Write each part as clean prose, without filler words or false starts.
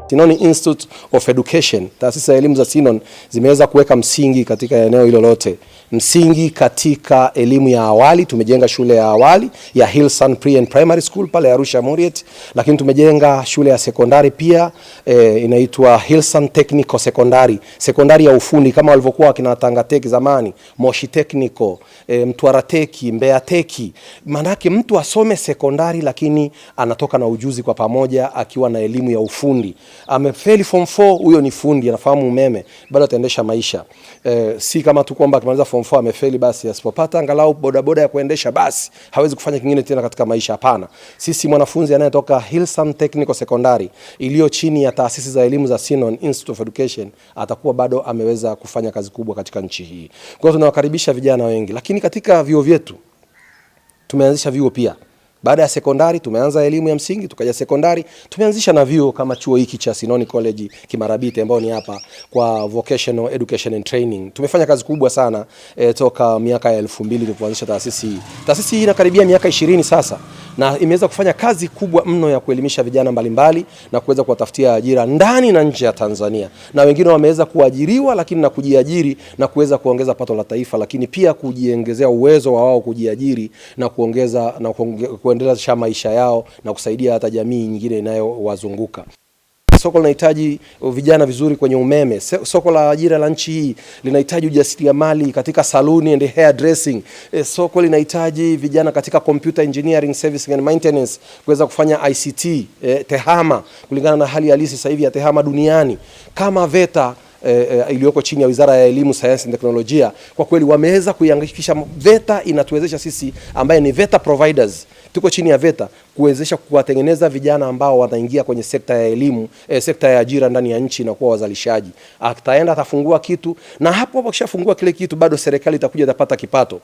Sinoni Institute of Education, taasisi ya elimu za Sinon zimeweza kuweka msingi katika eneo hilo lote. Msingi katika elimu ya awali, tumejenga shule ya awali ya Hillsun Pre and Primary School pale Arusha Muriet, lakini tumejenga shule ya sekondari pia inaitwa Hillsun Technical Secondary, sekondari ya ufundi kama walivyokuwa wakina Tanga Tech zamani, Moshi Technical, Mtwara Tech, Mbeya Tech. Manake mtu asome sekondari lakini anatoka na ujuzi kwa pamoja akiwa na elimu ya ufundi. Amefeli form 4, huyo ni fundi, anafahamu umeme, bado ataendesha maisha. Si kama tu kwamba akimaliza form 4 amefeli basi, asipopata angalau bodaboda ya kuendesha basi hawezi kufanya kingine tena katika maisha. Hapana. Sisi mwanafunzi anayetoka Hillsun Technical Secondary iliyo chini ya taasisi za elimu za Sinon Institute of Education atakuwa bado ameweza kufanya kazi kubwa katika nchi hii. Kwa hiyo tunawakaribisha vijana wengi, lakini katika vyuo vyetu tumeanzisha vyuo pia. Baada ya sekondari tumeanza elimu ya msingi, tukaja sekondari, tumeanzisha na vyuo kama chuo hiki cha Sinoni College Kimarabiti ambao ni hapa kwa Vocational Education and Training. Tumefanya kazi kubwa sana toka miaka ya 2000 tulipoanzisha taasisi hii. Taasisi hii inakaribia miaka 20 sasa na imeweza kufanya kazi kubwa mno ya kuelimisha vijana mbalimbali na kuweza kuwatafutia ajira ndani na nje ya Tanzania. Na wengine wameweza kuajiriwa lakini na kujiajiri na kuweza kuongeza pato la taifa, lakini pia kujiongezea uwezo wa wao kujiajiri na kuongeza na kuendeleza maisha yao na kusaidia hata jamii nyingine inayowazunguka. Soko linahitaji vijana vizuri kwenye umeme. Soko la ajira la nchi hii linahitaji ujasiriamali katika saluni and hair dressing. Soko linahitaji vijana katika computer engineering, servicing and maintenance, kuweza kufanya ICT, tehama kulingana na hali halisi sasa hivi ya tehama duniani. Kama VETA iliyoko chini ya Wizara ya Elimu, Sayansi na Teknolojia, kwa kweli wameweza kuihakikisha VETA inatuwezesha sisi ambaye ni VETA providers, tuko chini ya VETA kuwezesha kuwatengeneza vijana ambao wataingia kwenye sekta ya elimu, sekta ya ajira ndani ya nchi na kuwa wazalishaji. Ataenda atafungua kitu na hapo akishafungua kile kitu bado serikali itakuja itapata kipato.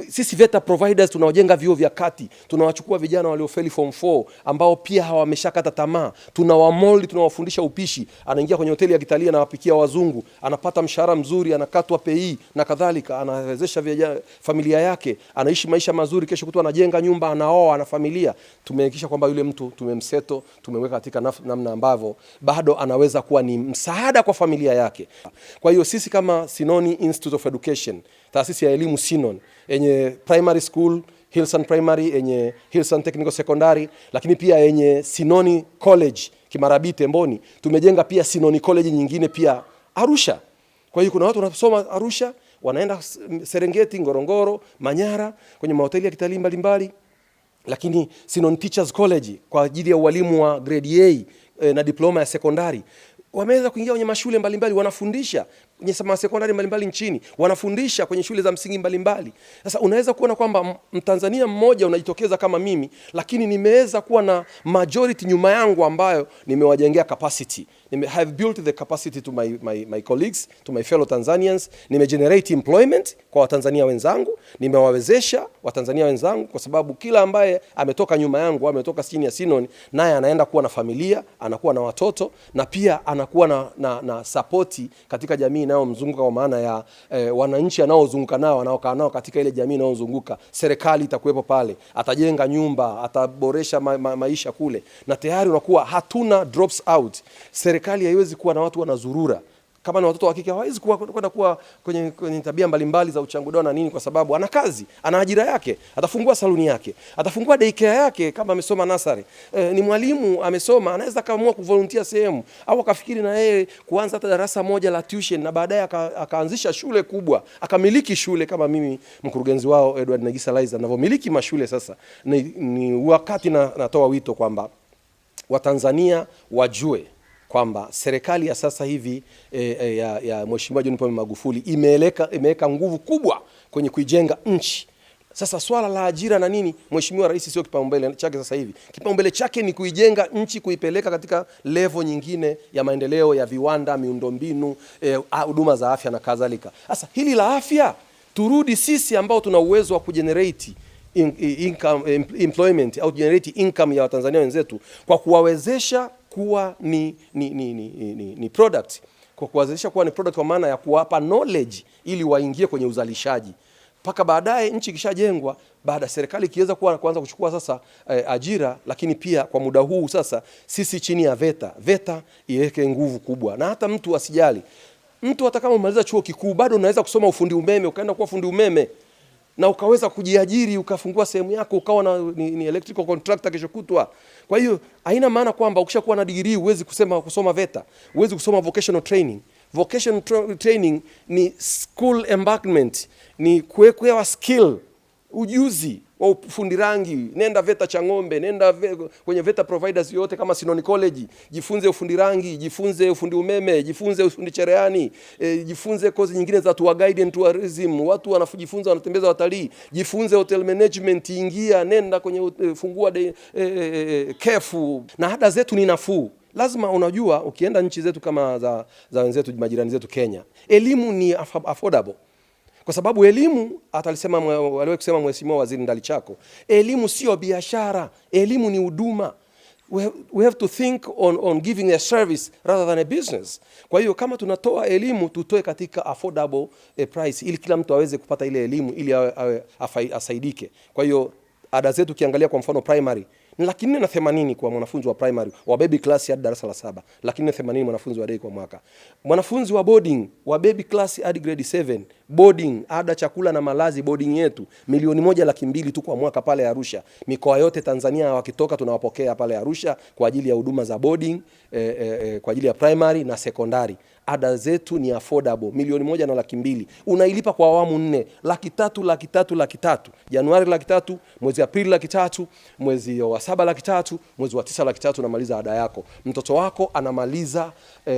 Sisi VETA providers tunawajenga vyuo vya kati, tunawachukua vijana waliofeli form 4 ambao pia hawameshakata tamaa, tunawamold, tunawafundisha upishi, anaingia kwenye hoteli ya kitalii na wapikia wazungu, anapata mshahara mzuri, anakatwa pei na kadhalika, anawezesha familia yake, anaishi maisha mazuri, kesho kutwa anajenga nyumba, anaoa, ana familia. Tumehakikisha kwamba yule mtu tumemseto, tumemweka katika namna ambavyo bado anaweza kuwa ni msaada kwa familia yake. Kwa hiyo sisi kama Sinoni Institute of Education, taasisi ya elimu Sinon, yenye primary school Hillsun Primary, yenye Hillsun Technical Secondary, lakini pia yenye Sinoni College Kimarabiti Mboni, tumejenga pia Sinoni College nyingine pia Arusha. Kwa hiyo kuna watu wanasoma Arusha, wanaenda Serengeti, Ngorongoro, Manyara kwenye mahoteli ya kitalii mbalimbali. Lakini Sinon Teachers College kwa ajili ya walimu wa grade A na diploma ya sekondari wameweza kuingia kwenye mashule mbalimbali, wanafundisha kwenye sekondari mbalimbali nchini, wanafundisha kwenye shule za msingi mbalimbali. Sasa unaweza kuona kwamba Mtanzania mmoja unajitokeza kama mimi, lakini nimeweza kuwa na majority nyuma yangu ambayo nimewajengea capacity. Have built the capacity to my colleagues, to my fellow Tanzanians. Generate employment kwa Watanzania wenzangu, nimewawezesha Watanzania wenzangu kwa sababu kila ambaye ametoka nyuma yangu, ametoka chini ya Sinon, naye anaenda kuwa na familia, anakuwa na watoto na pia anakuwa na supporti katika jamii inayomzunguka, kwa maana ya wananchi anaozunguka nao, anaokaa nao katika ile jamii inayozunguka. Serikali itakuwepo pale, atajenga nyumba, ataboresha maisha kule, na tayari unakuwa hatuna drops out. Serikali haiwezi kuwa na watu wanazurura. Kama na watoto wa kike hawezi kwenda kuwa kwenye tabia mbalimbali za uchangudoa na nini, kwa sababu ana kazi, ana ajira yake, atafungua saluni yake, atafungua daycare yake kama amesoma nasari. Ni mwalimu amesoma, anaweza kaamua kuvolunteer sehemu au akafikiri na yeye kuanza hata darasa moja la tuition na baadaye akaanzisha shule kubwa, akamiliki shule kama mimi mkurugenzi wao Edward Negisa Laizer ninavyomiliki mashule sasa. Ni wakati natoa wito kwamba Watanzania wajue kwamba serikali ya sasa hivi ya Mheshimiwa John Pombe Magufuli imeweka nguvu kubwa kwenye kuijenga nchi. Sasa swala la ajira na nini, Mheshimiwa Rais sio kipaumbele chake sasa hivi. Kipaumbele chake ni kuijenga nchi, kuipeleka katika level nyingine ya maendeleo ya viwanda, miundombinu, huduma za afya na kadhalika. Sasa hili la afya, turudi sisi ambao tuna uwezo wa kugenerate income, employment au generate income ya Watanzania wenzetu kwa kuwawezesha kuwa ni product, kwa kuwawezesha kuwa ni product kwa maana ya kuwapa knowledge ili waingie kwenye uzalishaji. Mpaka baadaye nchi ikishajengwa, baada serikali ikiweza kuanza kuchukua sasa ajira, lakini pia kwa muda huu sasa sisi chini ya VETA iweke nguvu kubwa, na hata mtu asijali. Mtu hata kama umaliza chuo kikuu bado unaweza kusoma ufundi umeme, ukaenda kuwa fundi umeme na ukaweza kujiajiri, ukafungua sehemu yako, ukawa ni electrical contractor kesho kutwa. Kwa hiyo haina maana kwamba ukishakuwa na degree uwezi kusoma VETA, uwezi kusoma vocational training. Vocational training ni school embarkment, ni kuwekewa skill, ujuzi wa ufundi rangi. Nenda VETA Chang'ombe, nenda kwenye VETA providers yote kama Sinoni College, jifunze ufundi rangi, jifunze ufundi umeme, jifunze ufundi cherehani, jifunze kozi nyingine za tour guide and tourism, watu wanajifunza wanatembeza watalii, jifunze hotel management, ingia, nenda kwenye fungua kefu, na ada zetu ni nafuu. Lazima unajua, ukienda nchi zetu kama za wenzetu majirani zetu Kenya, elimu ni affordable. Kwa sababu elimu, atalisema wale kusema Mheshimiwa Waziri Ndalichako, elimu sio biashara, elimu ni huduma. We have to think on giving a service rather than a business. Kwa hiyo kama tunatoa elimu, tutoe katika affordable price, ili kila mtu aweze kupata ile elimu, ili asaidike. Kwa hiyo ada zetu kiangalia kwa mfano primary ni 480 kwa mwanafunzi wa primary wa baby class hadi darasa la 7, 480 mwanafunzi wa day kwa mwaka. Mwanafunzi wa boarding wa baby class hadi grade 7, boarding, ada chakula na malazi boarding yetu 1,200,000 tu kwa mwaka pale Arusha. Mikoa yote Tanzania wakitoka tunawapokea pale Arusha kwa ajili ya huduma za boarding, kwa ajili ya primary na secondary. Ada zetu ni affordable, 1,200,000. Unailipa kwa awamu 4, 300,000, Januari 300,000, mwezi Aprili 300,000, mwezi wa 7 300,000, mwezi wa 9 300,000 unamaliza ada yako. Mtoto wako anamaliza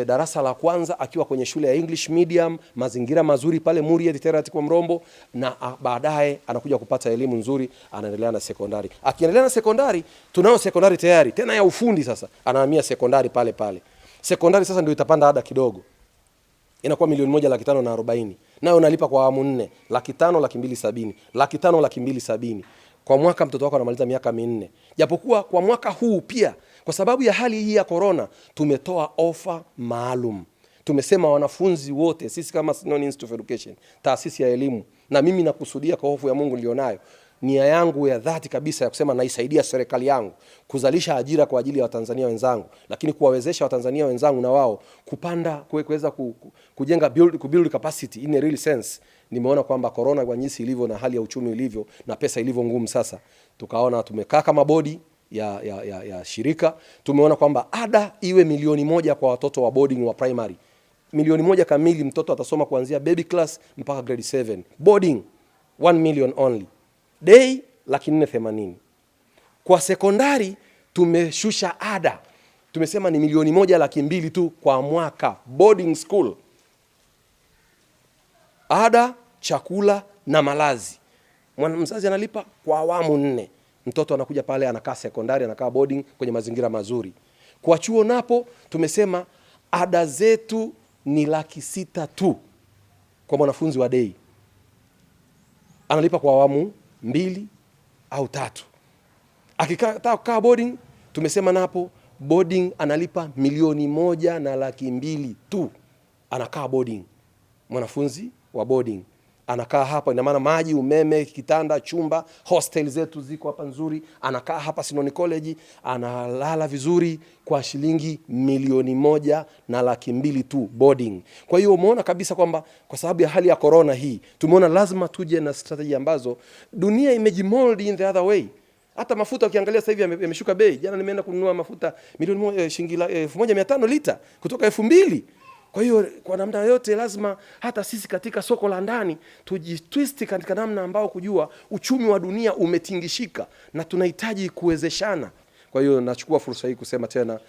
darasa la kwanza akiwa kwenye shule ya English medium, mazingira mazuri pale Murie Literate kwa Mrombo, na baadaye anakuja kupata elimu nzuri, anaendelea na sekondari. Akiendelea na sekondari, tunao sekondari tayari tena ya ufundi, sasa anahamia sekondari pale. Sekondari sasa ndio itapanda ada kidogo, inakuwa 1,540,000, nayo unalipa kwa awamu 4, 500,000, 270,000, 500,000, 270,000 kwa mwaka. Mtoto wako anamaliza miaka 4. Japokuwa kwa mwaka huu pia kwa sababu ya hali hii ya corona tumetoa ofa maalum. Tumesema wanafunzi wote, sisi kama Sinoni Institute of Education, taasisi ya elimu, na mimi nakusudia kwa hofu ya Mungu nilionayo, nia yangu ya dhati kabisa ya kusema naisaidia serikali yangu kuzalisha ajira kwa ajili ya Watanzania wenzangu, lakini kuwawezesha Watanzania wenzangu na wao kupanda, kuweza kujenga build capacity in a real sense. Nimeona kwamba corona kwa jinsi ilivyo na hali ya uchumi ilivyo na pesa ilivyo ngumu sasa, tukaona tumekaa kama bodi ya shirika, tumeona kwamba ada iwe 1,000,000 kwa watoto wa boarding wa primary. 1,000,000 kamili, mtoto atasoma kuanzia baby class mpaka grade 7. Boarding 1 million only. Day 480,000. Kwa sekondari tumeshusha ada. Tumesema ni 1,200,000 tu kwa mwaka, boarding school. Ada, chakula na malazi. Mzazi analipa kwa awamu 4. Mtoto anakuja pale, anakaa sekondari, anakaa boarding kwenye mazingira mazuri. Kwa chuo napo tumesema ada zetu ni 600,000 tu kwa mwanafunzi wa day. Analipa kwa awamu 2 au 3. Akikaa boarding tumesema napo boarding analipa 1,200,000 tu. Anakaa boarding. Mwanafunzi wa boarding anakaa hapa, ina maana maji, umeme, kitanda, chumba, hostel zetu ziko hapa nzuri. Anakaa hapa Sinoni College, analala vizuri kwa shilingi 1,200,000 tu boarding. Kwa hiyo umeona kabisa kwamba kwa sababu ya hali ya corona hii, tumeona lazima tuje na strategy ambazo dunia imejimold in the other way. Hata mafuta ukiangalia sasa hivi yameshuka bei. Jana nimeenda kununua mafuta shilingi 1,500 lita kutoka 2,000. Kwa hiyo kwa namna yote lazima hata sisi katika soko la ndani tujitwist katika namna ambao kujua uchumi wa dunia umetingishika na tunahitaji kuwezeshana. Kwa hiyo nachukua fursa hii kusema tena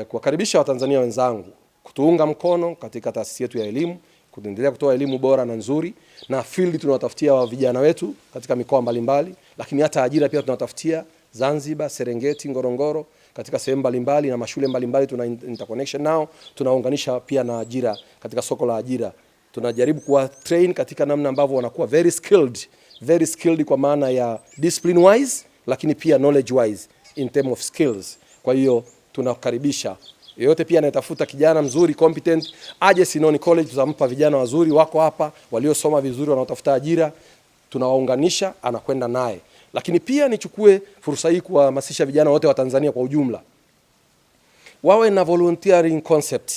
kuwakaribisha Watanzania wenzangu kutuunga mkono katika taasisi yetu ya elimu, kuendelea kutoa elimu bora na nzuri, na field tunawatafutia wa vijana wetu katika mikoa mbalimbali, lakini hata ajira pia tunawatafutia Zanzibar, Serengeti, Ngorongoro, katika sehemu mbalimbali na mashule mbalimbali tuna interconnection nao, tunaunganisha pia na ajira katika soko la ajira. Tunajaribu kuwa train katika namna ambavyo wanakuwa very skilled kwa maana ya discipline wise, lakini pia knowledge wise in term of skills. Kwa hiyo tunakaribisha yeyote pia anayetafuta kijana mzuri competent aje Sinoni College, tutampa vijana wazuri wako hapa waliosoma vizuri wanaotafuta ajira. tunawaunganisha, anakwenda naye. Lakini pia nichukue fursa hii kuhamasisha vijana wote wa Tanzania kwa ujumla wawe na volunteering concept.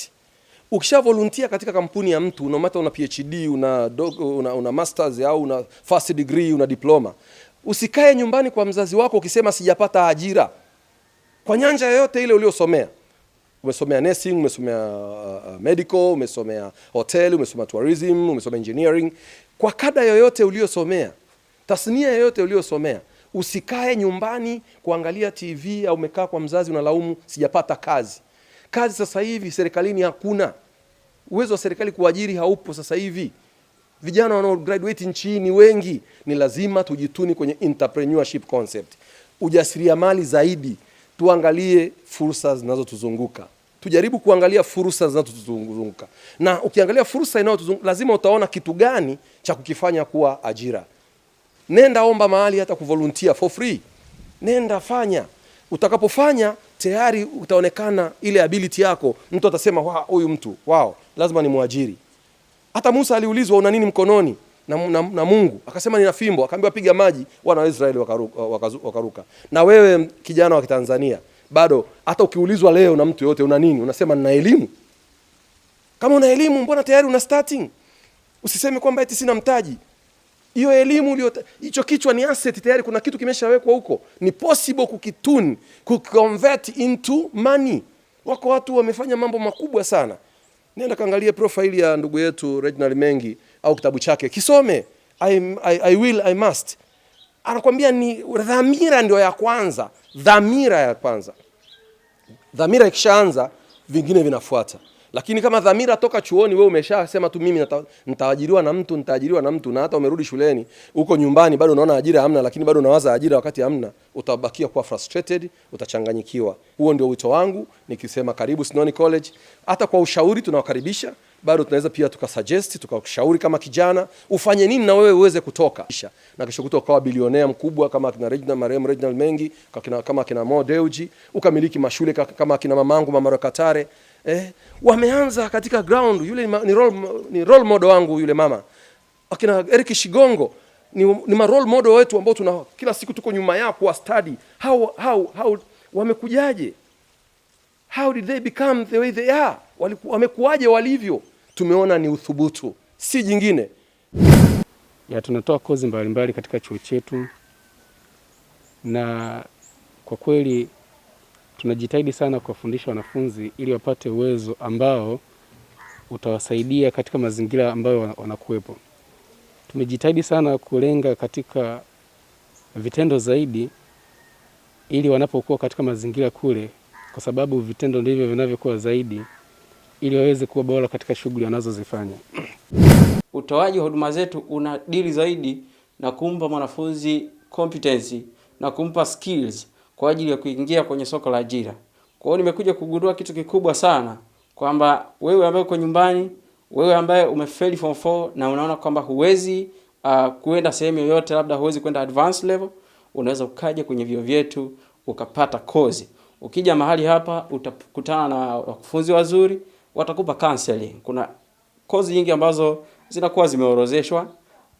Ukisha volunteer katika kampuni ya mtu, no matter una PhD, una masters au una first degree, una diploma, usikae nyumbani kwa mzazi wako ukisema sijapata ajira. Kwa nyanja yoyote ile uliosomea. Umesomea nursing, umesomea medical, umesomea hotel, umesomea tourism, umesomea engineering, kwa kada yoyote uliosomea, tasnia yoyote uliosomea, usikae nyumbani kuangalia TV au umekaa kwa mzazi unalaumu sijapata kazi. Kazi sasa hivi serikalini hakuna. Uwezo wa serikali kuajiri haupo sasa hivi. Vijana wanao graduate nchini wengi. Ni lazima tujituni kwenye entrepreneurship concept. Ujasiriamali zaidi. Tuangalie fursa zinazotuzunguka. Tujaribu kuangalia fursa zinazotuzunguka. Na ukiangalia fursa inayotuzunguka, lazima utaona kitu gani cha kukifanya kuwa ajira. Nenda omba mahali hata kuvolunteer for free. Nenda fanya. Utakapofanya tayari utaonekana ile ability yako. Mtu atasema huyu mtu, wow, lazima ni muajiri. Hata Musa aliulizwa una nini mkononi na Mungu, akasema nina fimbo. Akaambiwa piga maji, wana wa Israeli wakaruka. Na wewe kijana wa Tanzania, bado hata ukiulizwa leo na mtu yote una nini, unasema nina elimu. Kama una elimu, mbona tayari una starting? Usiseme kwamba eti sina mtaji. Hiyo elimu hicho kichwa ni asset, tayari kuna kitu kimeshawekwa huko. Ni possible kukitune, kuconvert into money. Wako watu wamefanya mambo makubwa sana. Nenda kaangalie profile ya ndugu yetu Reginald Mengi au kitabu chake. Kisome. I will, I must. Anakuambia ni dhamira ndio ya kwanza. Dhamira ya kwanza. Dhamira ikishaanza vingine vinafuata. Lakini kama dhamira toka chuoni wewe umeshasema tu mimi nitaajiriwa na mtu, na hata umerudi shuleni, uko nyumbani bado unaona ajira hamna, lakini bado unawaza ajira wakati hamna, utabakia kuwa frustrated, utachanganyikiwa. Huo ndio wito wangu nikisema karibu Sinoni College. Hata kwa ushauri tunawakaribisha, bado tunaweza pia tukasuggest, tukakushauri kama kijana ufanye nini na wewe uweze kutoka na kesho kutoka kwa bilionea mkubwa kama kina Reginald Mengi, kama kina Mo Dewji, ukamiliki mashule kama kina mamangu Mama Katare. Wameanza katika ground. Yule ni role model wangu yule mama. Akina Eric Shigongo ni ma role model wetu ambao tuna kila siku tuko nyuma yao kwa study how wamekujaje, how did they become the way they are, wamekuaje walivyo. Tumeona ni uthubutu, si jingine. Tunatoa kozi mbalimbali katika chuo chetu, na kwa kweli tunajitahidi sana kuwafundisha wanafunzi ili wapate uwezo ambao utawasaidia katika mazingira ambayo wanakuwepo. Tumejitahidi sana kulenga katika vitendo zaidi ili wanapokuwa katika mazingira kule, kwa sababu vitendo ndivyo vinavyokuwa zaidi ili waweze kuwa bora katika shughuli wanazozifanya. Utoaji wa huduma zetu una dili zaidi na kumpa mwanafunzi competency na kumpa skills kwa ajili ya kuingia kwenye soko la ajira. Kwa hiyo nimekuja kugundua kitu kikubwa sana, kwamba wewe ambaye uko nyumbani, wewe ambaye umefeli form 4 na unaona kwamba huwezi kuenda sehemu yoyote, labda huwezi kwenda advanced level, unaweza ukaja kwenye vyuo vyetu ukapata kozi. Ukija mahali hapa utakutana na wakufunzi wazuri, watakupa counseling. Kuna kozi nyingi ambazo zinakuwa zimeorozeshwa,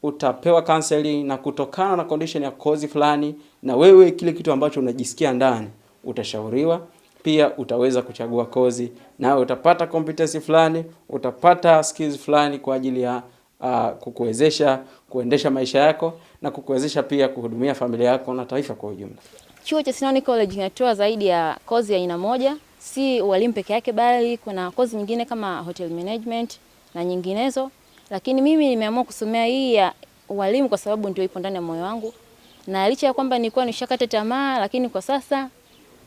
utapewa counseling na kutokana na condition ya kozi fulani, na wewe kile kitu ambacho unajisikia ndani utashauriwa. Pia utaweza kuchagua kozi na utapata competency fulani, utapata skills fulani kwa ajili ya kukuwezesha kuendesha maisha yako na kukuwezesha pia kuhudumia familia yako na taifa kwa ujumla. Chuo cha Sinoni College kinatoa zaidi ya kozi ya aina moja, si walimu peke yake, bali kuna kozi nyingine kama hotel management na nyinginezo. Lakini mimi nimeamua kusomea hii ya walimu kwa sababu ndio ipo ndani ya moyo wangu. Na licha ya kwamba nilikuwa nishakata tamaa, lakini kwa sasa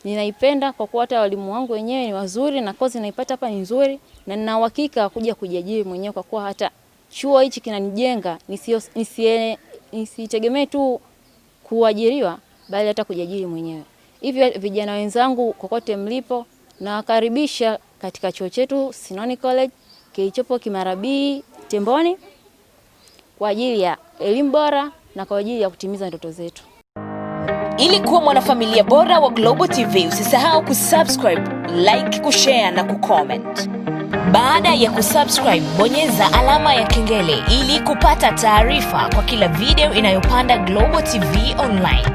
ninaipenda kwa kuwa hata walimu wangu wenyewe ni wazuri na kozi naipata hapa ni nzuri, na nina uhakika kuja kujiajiri mwenyewe kwa kuwa hata chuo hichi kinanijenga nisitegemee tu kuajiriwa, bali hata kujiajiri mwenyewe. Hivyo vijana wenzangu kokote mlipo, nawakaribisha katika chuo chetu Sinoni College kilichopo Kimarabii Temboni kwa ajili ya elimu bora na kwa ajili ya kutimiza ndoto zetu. Ili kuwa mwanafamilia bora wa Global TV, usisahau kusubscribe, like, kushare na kucomment. Baada ya kusubscribe, bonyeza alama ya kengele ili kupata taarifa kwa kila video inayopanda Global TV Online.